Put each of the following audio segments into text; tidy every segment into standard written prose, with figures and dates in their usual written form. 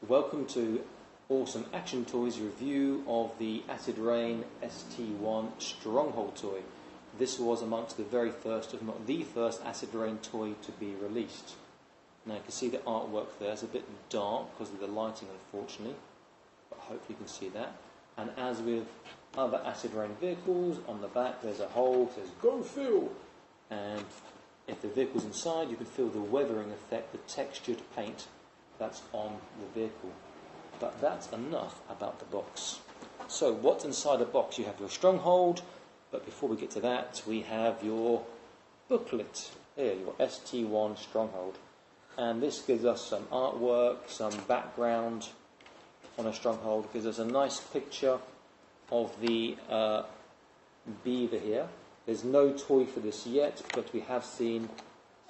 Welcome to Awesome Action Toys review of the Acid Rain ST1 Stronghold toy. This was amongst the very first, if not the first, Acid Rain toy to be released. Now you can see the artwork there. It's a bit dark because of the lighting, unfortunately, but hopefully you can see that. And as with other Acid Rain vehicles, on the back there's a hole that says "Go Fill," and if the vehicle's inside, you can feel the weathering effect, the textured paint that's on the vehicle. But that's enough about the box. So what's inside the box? You have your Stronghold, but before we get to that, we have your booklet here, your ST1 Stronghold. And this gives us some artwork, some background on a Stronghold, gives us a nice picture of the beaver here. There's no toy for this yet, but we have seen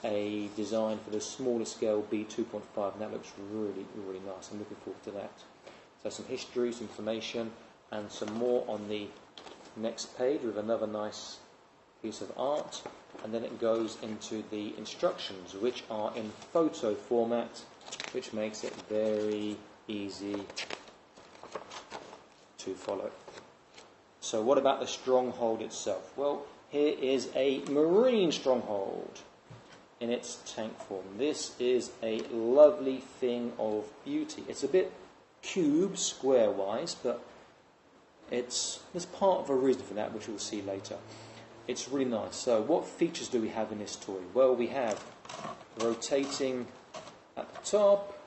a design for the smaller scale B2.5, and that looks really, really nice. I'm looking forward to that. So some history, some information, and some more on the next page with another nice piece of art. And then it goes into the instructions, which are in photo format, which makes it very easy to follow. So what about the Stronghold itself? Well, here is a marine Stronghold in its tank form. This is a lovely thing of beauty. It's a bit cube, square-wise, but there's part of a reason for that, which we'll see later. It's really nice. So what features do we have in this toy? Well, we have rotating at the top.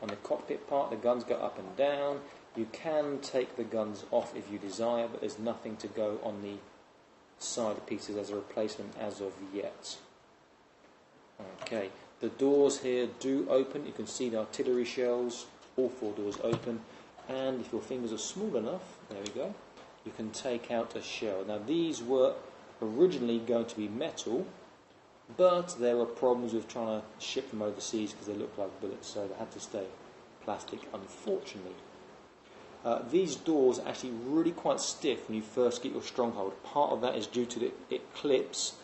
On the cockpit part, the guns go up and down. You can take the guns off if you desire, but there's nothing to go on the side pieces as a replacement as of yet. Okay, the doors here do open. You can see the artillery shells, all four doors open, and if your fingers are small enough, there we go, you can take out a shell. Now these were originally going to be metal, but there were problems with trying to ship them overseas because they look like bullets, so they had to stay plastic, unfortunately. These doors are actually really quite stiff when you first get your Stronghold. Part of that is due to the eclipse,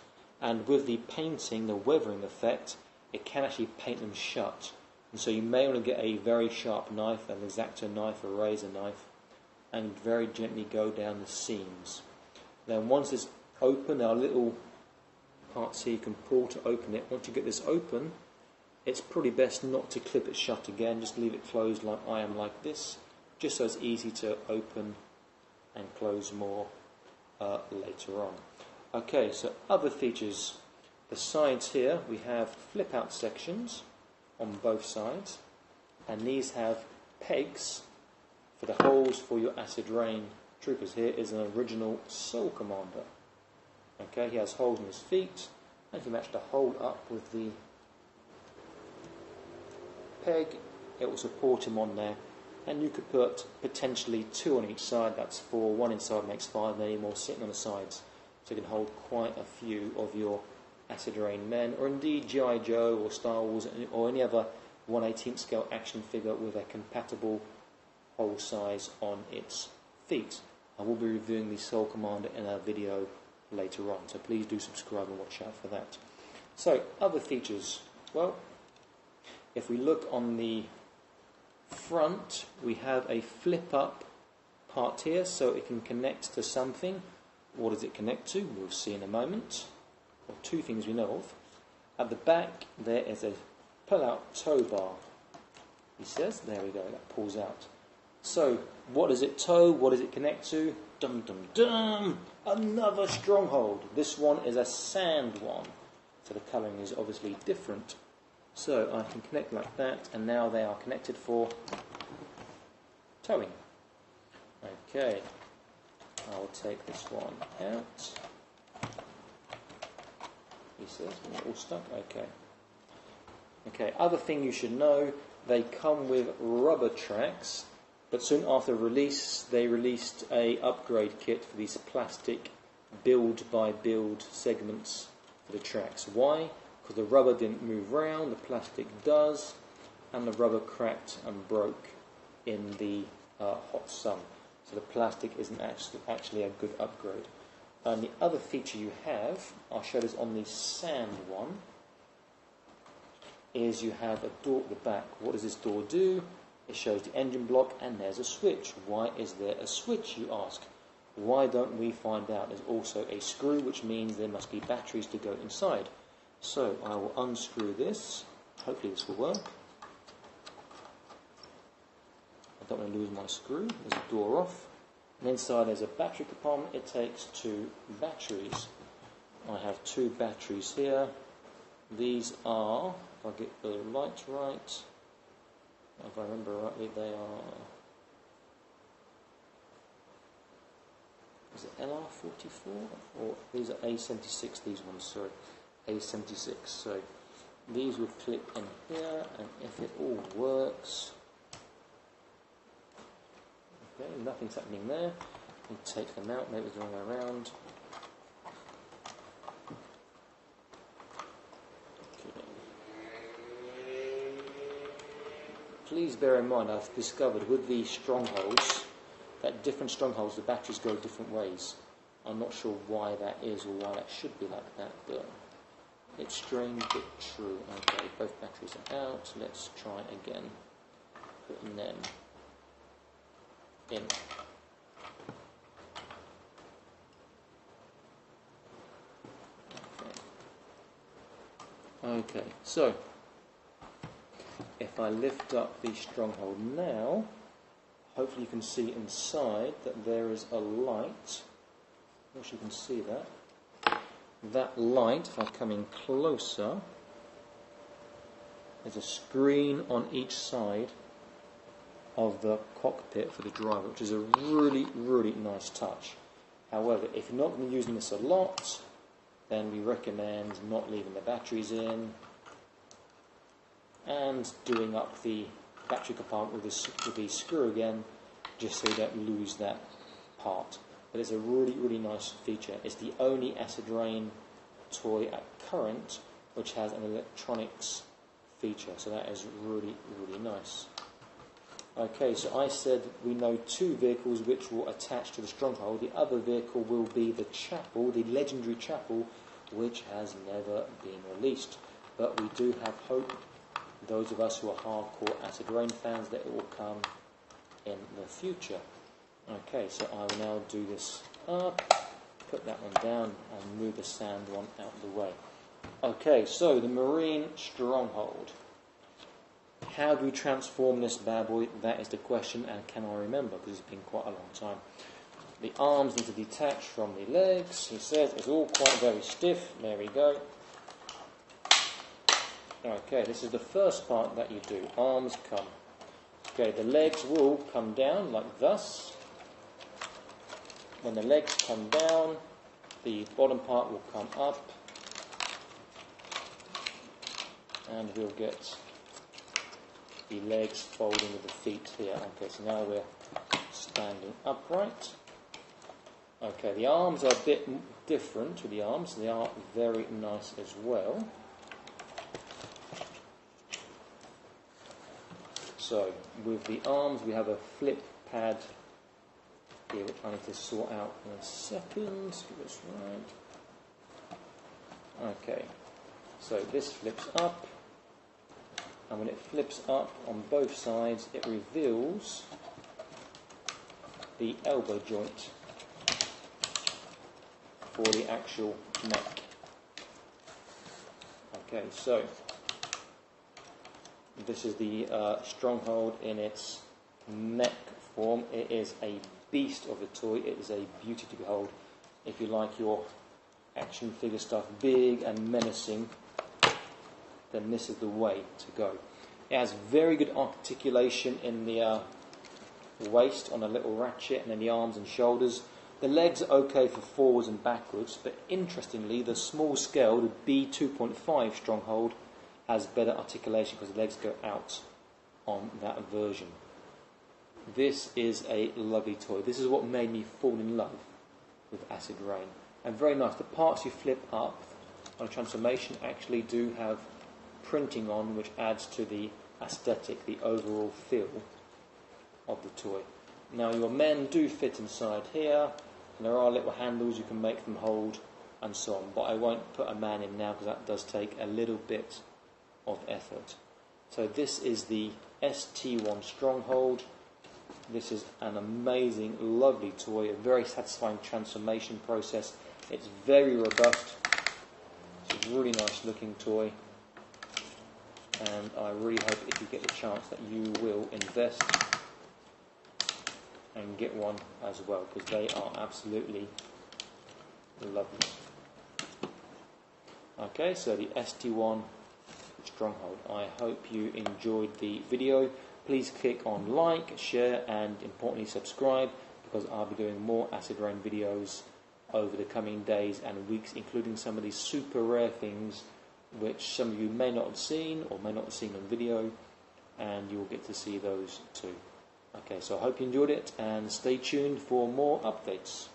and with the painting, the weathering effect, it can actually paint them shut. And so you may want to get a very sharp knife, an X-Acto knife, a razor knife, and very gently go down the seams. Then once it's open, there are little parts here you can pull to open it. Once you get this open, it's probably best not to clip it shut again, just leave it closed like I am, like this, just so it's easy to open and close more later on. Okay, so other features. The sides here, we have flip-out sections on both sides, and these have pegs for the holes for your Acid Rain troopers. Here is an original Soul Commander. Okay, he has holes in his feet, and if you match the hole up with the peg, it will support him on there. And you could put potentially 2 on each side, that's 4, 1 inside makes 5, and any more sitting on the sides. So you can hold quite a few of your Acid Rain men, or indeed G.I. Joe or Star Wars, or any other 1/18th scale action figure with a compatible hole size on its feet. I will be reviewing the Soul Commander in a video later on, so please do subscribe and watch out for that. So, other features. Well, if we look on the front, we have a flip-up part here, so it can connect to something. What does it connect to? We'll see in a moment. Well, 2 things we know of. At the back, there is a pull-out tow bar. He says, there we go, that pulls out. So, what does it tow? What does it connect to? Dum dum dum! Another Stronghold. This one is a sand one, so the colouring is obviously different. So I can connect like that, and now they are connected for towing. Okay. I will take this one out. He says, we're all stuck. Okay. Okay, other thing you should know, they come with rubber tracks, but soon after release, they released a upgrade kit for these plastic build-by-build segments for the tracks. Why? Because the rubber didn't move round, the plastic does, and the rubber cracked and broke in the hot sun. So the plastic isn't actually a good upgrade. And the other feature you have, I'll show this on the sand one, is you have a door at the back. What does this door do? It shows the engine block, and there's a switch. Why is there a switch, you ask? Why don't we find out? There's also a screw, which means there must be batteries to go inside. So I will unscrew this. Hopefully this will work. I don't want to lose my screw. There's a door off. And inside there's a battery compartment. It takes 2 batteries. I have 2 batteries here. These are, if I get the light right, if I remember rightly, they are, is it LR44? Or these are A76, these ones, sorry, A76. So these will clip in here, and if it all works, okay, nothing's happening there. We take them out, maybe it's the wrong way around. Please bear in mind, I've discovered with these strongholds that different strongholds, the batteries go different ways. I'm not sure why that is or why that should be like that, but it's strange but true. Okay, both batteries are out. Let's try again. Putting them in. Okay, so if I lift up the stronghold now, hopefully you can see inside that there is a light. I wish you can see that. That light, if I come in closer, there's a screen on each side of the cockpit for the driver, which is a really, really nice touch. However, if you're not going to be using this a lot, then we recommend not leaving the batteries in and doing up the battery compartment with the screw again, just so you don't lose that part. But it's a really, really nice feature. It's the only acid rain toy at current which has an electronics feature, so that is really, really nice. Okay, so I said we know 2 vehicles which will attach to the stronghold. The other vehicle will be the chapel, the legendary chapel, which has never been released. But we do have hope, those of us who are hardcore acid rain fans, that it will come in the future. Okay, so I will now do this up, put that one down, and move the sand one out of the way. Okay, so the Marine Stronghold. How do we transform this bad boy? That is the question, and can I remember? Because it's been quite a long time. The arms need to detach from the legs. He says it's all quite very stiff. There we go. Okay, this is the first part that you do. Arms come. Okay, the legs will come down like thus. When the legs come down, the bottom part will come up, and we'll get the legs folding with the feet here. Okay, so now we're standing upright. Okay, the arms are a bit different with the arms. They are very nice as well. So, with the arms, we have a flip pad here, which I need to sort out in a second. Get this right. Okay, so this flips up, and when it flips up on both sides, it reveals the elbow joint for the actual neck. Okay, so this is the Stronghold in its mech form. It is a beast of a toy. It is a beauty to behold. If you like your action figure stuff big and menacing, then this is the way to go. It has very good articulation in the waist on a little ratchet, and then the arms and shoulders. The legs are okay for forwards and backwards, but interestingly, the small scale, the B2.5 Stronghold, has better articulation because the legs go out on that version. This is a lovely toy. This is what made me fall in love with Acid Rain. And very nice. The parts you flip up on a transformation actually do have printing on, which adds to the aesthetic, the overall feel of the toy. Now your men do fit inside here, and there are little handles you can make them hold and so on, but I won't put a man in now because that does take a little bit of effort. So this is the ST1 Stronghold. This is an amazing, lovely toy, a very satisfying transformation process. It's very robust. It's a really nice looking toy. And I really hope if you get the chance that you will invest and get one as well, because they are absolutely lovely. Okay, so the ST1 Stronghold. I hope you enjoyed the video. Please click on like, share, and importantly subscribe, because I'll be doing more Acid Rain videos over the coming days and weeks, including some of these super rare things which some of you may not have seen or may not have seen on video, and you'll get to see those too. Okay, so I hope you enjoyed it, and stay tuned for more updates.